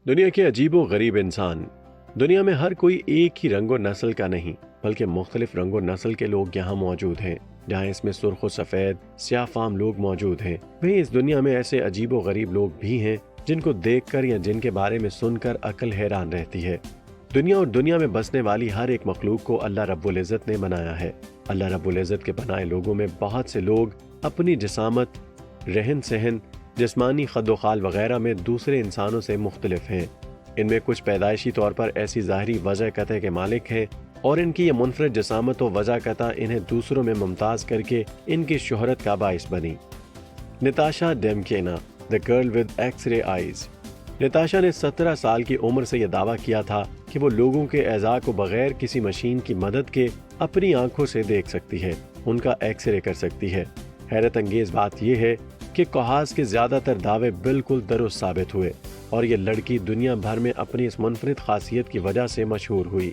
دنیا کے عجیب و غریب انسان۔ دنیا میں ہر کوئی ایک ہی رنگ و نسل کا نہیں بلکہ مختلف رنگ و نسل کے لوگ یہاں موجود ہیں۔ جہاں اس میں سرخ و سفید، سیاہ فام لوگ موجود ہیں، وہیں اس دنیا میں ایسے عجیب و غریب لوگ بھی ہیں جن کو دیکھ کر یا جن کے بارے میں سن کر عقل حیران رہتی ہے۔ دنیا اور دنیا میں بسنے والی ہر ایک مخلوق کو اللہ رب العزت نے بنایا ہے۔ اللہ رب العزت کے بنائے لوگوں میں بہت سے لوگ اپنی جسامت، رہن سہن، جسمانی خد و خال وغیرہ میں دوسرے انسانوں سے مختلف ہیں۔ ان میں کچھ پیدائشی طور پر ایسی ظاہری وجہ قطع کے مالک ہیں اور ان کی یہ منفرد جسامت و وجہ قطع انہیں دوسروں میں ممتاز کر کے ان کی شہرت کا باعث بنی۔ Natasha ڈیمکینا، The Girl with X-ray Eyes۔ Natasha نے 17 سال کی عمر سے یہ دعویٰ کیا تھا کہ وہ لوگوں کے اعضاء کو بغیر کسی مشین کی مدد کے اپنی آنکھوں سے دیکھ سکتی ہے، ان کا ایکس رے کر سکتی ہے۔ حیرت انگیز بات یہ ہے کہ کوہاز کے زیادہ تر دعوے بالکل درست ثابت ہوئے اور یہ لڑکی دنیا بھر میں اپنی اس منفرد خاصیت کی وجہ سے مشہور ہوئی۔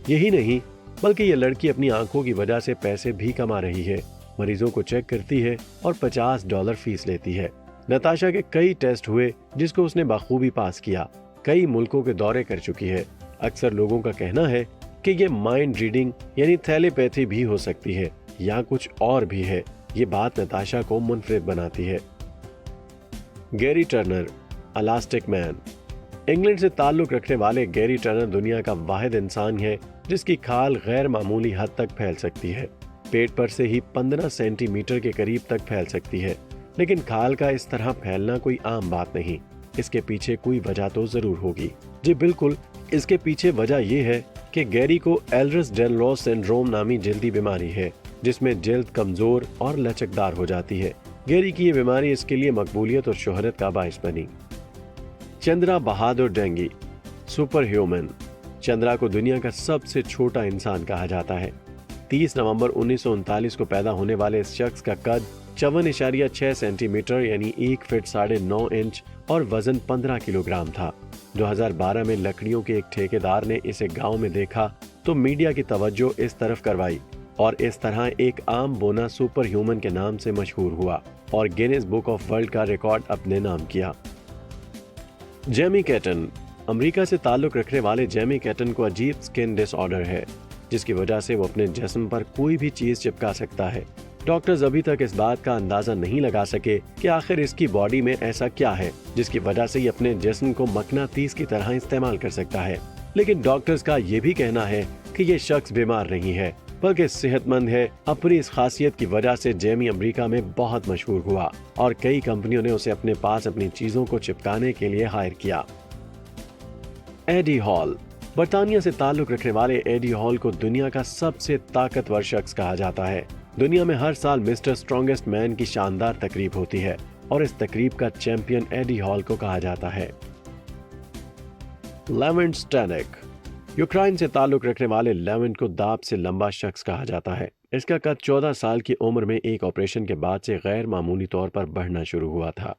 یہی نہیں بلکہ یہ لڑکی اپنی آنکھوں کی وجہ سے پیسے بھی کما رہی ہے، مریضوں کو چیک کرتی ہے اور $50 فیس لیتی ہے۔ نتاشا کے کئی ٹیسٹ ہوئے جس کو اس نے بخوبی پاس کیا، کئی ملکوں کے دورے کر چکی ہے۔ اکثر لوگوں کا کہنا ہے کہ یہ مائنڈ ریڈنگ یعنی تھیلیپیتھی بھی ہو سکتی ہے یا کچھ اور بھی ہے۔ یہ بات نتاشا کو منفرد بناتی ہے۔ گیری ٹرنر، الاسٹک مین۔ انگلینڈ سے تعلق رکھنے والے گیری ٹرنر دنیا کا واحد انسان ہے جس کی کھال غیر معمولی حد تک پھیل سکتی ہے، پیٹ پر سے ہی 15 سینٹی میٹر کے قریب تک پھیل سکتی ہے۔ لیکن کھال کا اس طرح پھیلنا کوئی عام بات نہیں، اس کے پیچھے کوئی وجہ تو ضرور ہوگی۔ جی بالکل، اس کے پیچھے وجہ یہ ہے کہ گیری کو ایلرس ڈینلوس سنڈروم نامی جلدی بیماری ہے جس میں جلد کمزور اور لچکدار ہو جاتی ہے۔ گیری کی یہ بیماری اس کے لیے مقبولیت اور شہرت کا باعث بنی۔ چندرا بہادر ڈینگی، سپر ہیومن۔ چندرا کو دنیا کا سب سے چھوٹا انسان کہا جاتا ہے۔ 30 نومبر 1939 کو پیدا ہونے والے اس شخص کا قد 54.6 سینٹی میٹر یعنی 1 فٹ 9.5 انچ اور وزن 15 کلو گرام تھا۔ 2012 میں لکڑیوں کے ایک ٹھیکیدار نے اسے گاؤں میں دیکھا تو میڈیا کی توجہ اس طرف کروائی اور اس طرح ایک عام بونا سپر ہیومن کے نام سے مشہور ہوا اور گینیز بک آف ورلڈ کا ریکارڈ اپنے نام کیا۔ جیمی کیٹن۔ امریکہ سے تعلق رکھنے والے جیمی کیٹن کو عجیب سکن ڈس آرڈر ہے جس کی وجہ سے وہ اپنے جسم پر کوئی بھی چیز چپکا سکتا ہے۔ ڈاکٹرز ابھی تک اس بات کا اندازہ نہیں لگا سکے کہ آخر اس کی باڈی میں ایسا کیا ہے جس کی وجہ سے یہ اپنے جسم کو مقناطیس کی طرح استعمال کر سکتا ہے۔ لیکن ڈاکٹرز کا یہ بھی کہنا ہے کہ یہ شخص بیمار نہیں ہے بلکہ صحت مند ہے۔ اپنی اس خاصیت کی وجہ سے جیمی امریکہ میں بہت مشہور ہوا اور کئی کمپنیوں نے اسے اپنے پاس اپنی چیزوں کو چپکانے کے لیے ہائر کیا۔ ایڈی ہال۔ برطانیہ سے تعلق رکھنے والے ایڈی ہال کو دنیا کا سب سے طاقتور شخص کہا جاتا ہے۔ دنیا میں ہر سال مسٹر اسٹرانگسٹ مین کی شاندار تقریب ہوتی ہے اور اس تقریب کا چیمپئن ایڈی ہال کو کہا جاتا ہے۔ لیونٹ اسٹینک۔ یوکرائن سے تعلق رکھنے والے لیونٹ کو داب سے لمبا شخص کہا جاتا ہے۔ اس کا قد 14 سال کی عمر میں ایک آپریشن کے بعد سے غیر معمولی طور پر بڑھنا شروع ہوا تھا۔